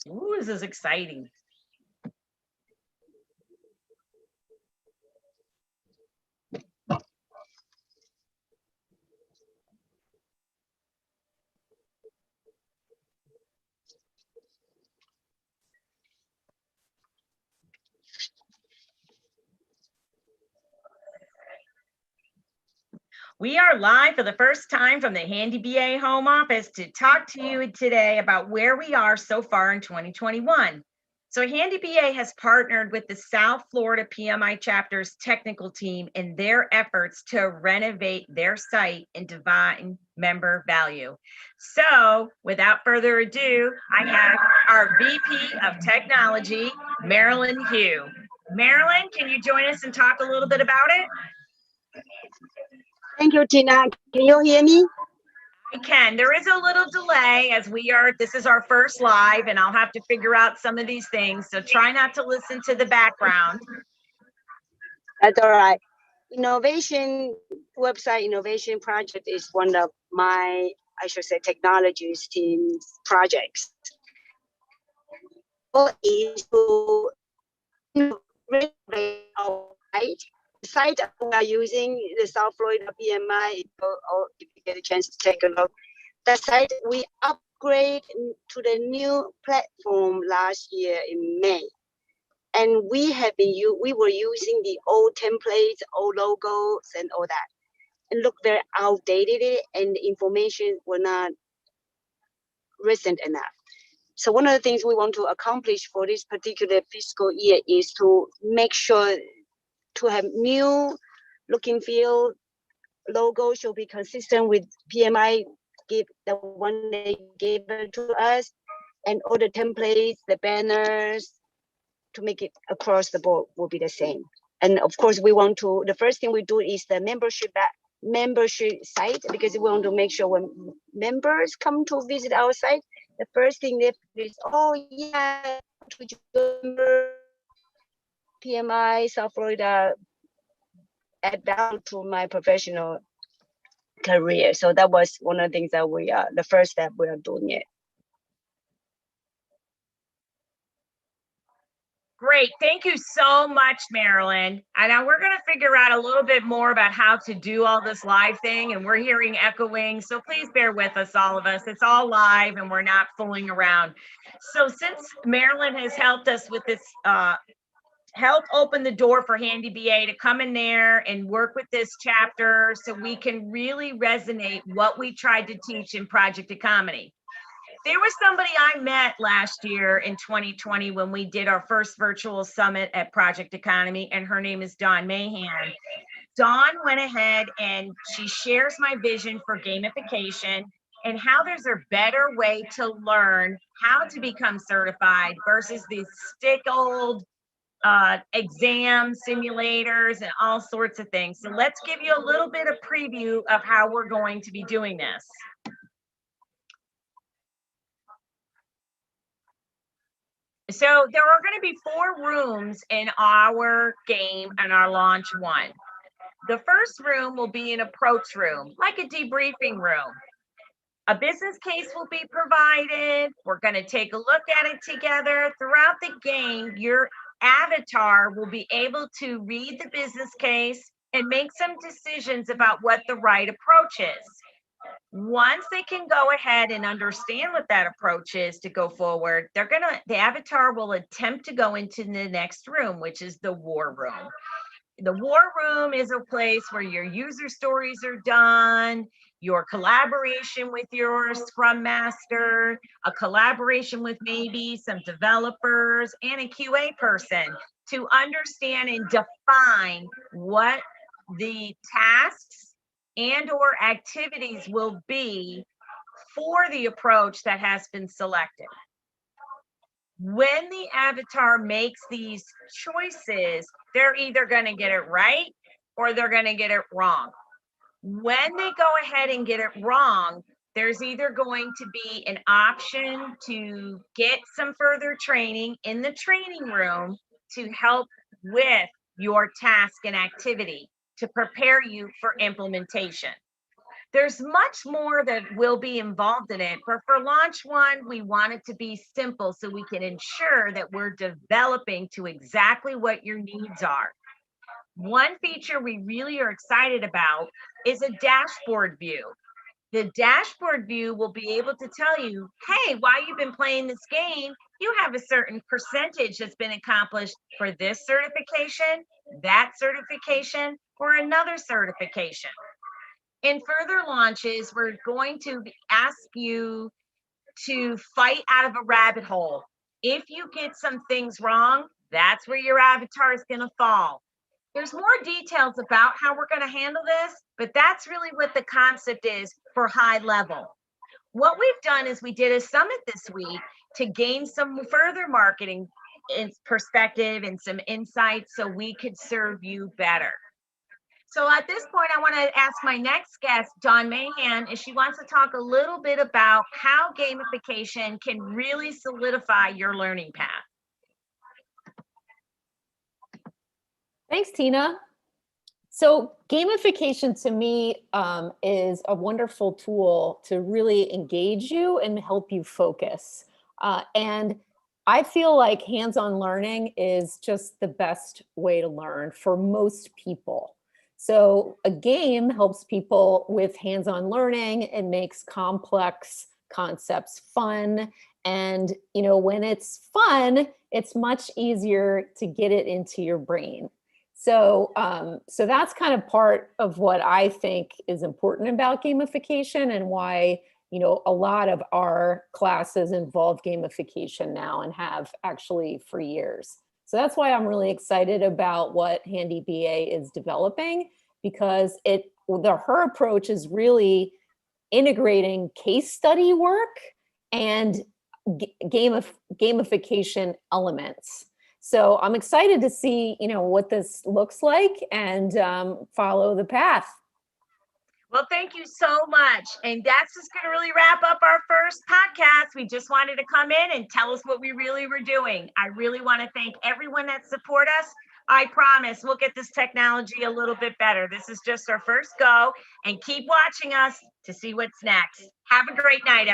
Ooh, this is exciting. We are live for the first time from the Handy BA home office to talk to you today about where we are so far in 2021. So Handy BA has partnered with the South Florida PMI chapter's technical team in their efforts to renovate their site and divine member value. So without further ado, I have our VP of Technology, Marilyn Hugh. Marilyn, can you join us and talk a little bit about it? Thank you, Tina. Can you hear me? I can. There is a little delay as this is our first live, and I'll have to figure out some of these things. So try not to listen to the background. That's all right. Website innovation project is one of my, I should say, technologies team's projects. Goal is to renovate our site. The site we are using, the South Florida PMI, if you get a chance to take a look. The site we upgrade to the new platform last year in May. And we were using the old templates, old logos and all that, and look very outdated, and the information were not recent enough. So one of the things we want to accomplish for this particular fiscal year is to make sure to have new look and feel. Logo should be consistent with PMI, give the one they gave it to us, and all the templates, the banners, to make it across the board will be the same. And of course, the first thing we do is the membership site, because we want to make sure when members come to visit our site, the first thing they is, oh yeah, to PMI South Florida add value to my professional career. So that was one of the things that the first step we are doing it. Great. Thank you so much, Marilyn. And now we're going to figure out a little bit more about how to do all this live thing. And we're hearing echoing. So please bear with us, all of us. It's all live and we're not fooling around. So since Marilyn has helped us with this, help open the door for Handy BA to come in there and work with this chapter so we can really resonate what we tried to teach in Project Economy. There was somebody I met last year in 2020 when we did our first virtual summit at Project Economy, and her name is Dawn Mahan. Dawn went ahead and she shares my vision for gamification and how there's a better way to learn how to become certified versus these stick old exam simulators and all sorts of things. So let's give you a little bit of preview of how we're going to be doing this. So there are going to be 4 rooms in our game and our launch one. The first room will be an approach room, like a debriefing room. A business case will be provided. We're going to take a look at it together. Throughout the game, your avatar will be able to read the business case and make some decisions about what the right approach is. Once they can go ahead and understand what that approach is to go forward, the avatar will attempt to go into the next room, which is the war room. The war room is a place where your user stories are done, your collaboration with your Scrum Master, a collaboration with maybe some developers and a QA person to understand and define what the tasks and or activities will be for the approach that has been selected. When the avatar makes these choices, they're either going to get it right or they're going to get it wrong. When they go ahead and get it wrong, there's either going to be an option to get some further training in the training room to help with your task and activity to prepare you for implementation. There's much more that will be involved in it, but for launch one, we want it to be simple so we can ensure that we're developing to exactly what your needs are. One feature we really are excited about is a dashboard view. The dashboard view will be able to tell you, hey, while you've been playing this game, you have a certain percentage that's been accomplished for this certification, that certification, or another certification. In further launches, we're going to ask you to fight out of a rabbit hole. If you get some things wrong, that's where your avatar is going to fall. There's more details about how we're going to handle this, but that's really what the concept is for high level. What we've done is we did a summit this week to gain some further marketing perspective and some insights so we could serve you better. So at this point, I want to ask my next guest, Dawn Mahan, if she wants to talk a little bit about how gamification can really solidify your learning path. Thanks, Tina. So gamification to me is a wonderful tool to really engage you and help you focus. And I feel like hands-on learning is just the best way to learn for most people. So a game helps people with hands-on learning. It makes complex concepts fun. And when it's fun, it's much easier to get it into your brain. So that's kind of part of what I think is important about gamification and why, a lot of our classes involve gamification now and have actually for years. So that's why I'm really excited about what Handy BA is developing, because her approach is really integrating case study work and gamification elements. So I'm excited to see, what this looks like and follow the path. Well, thank you so much. And that's just going to really wrap up our first podcast. We just wanted to come in and tell us what we really were doing. I really want to thank everyone that support us. I promise we'll get this technology a little bit better. This is just our first go, and keep watching us to see what's next. Have a great night, everyone.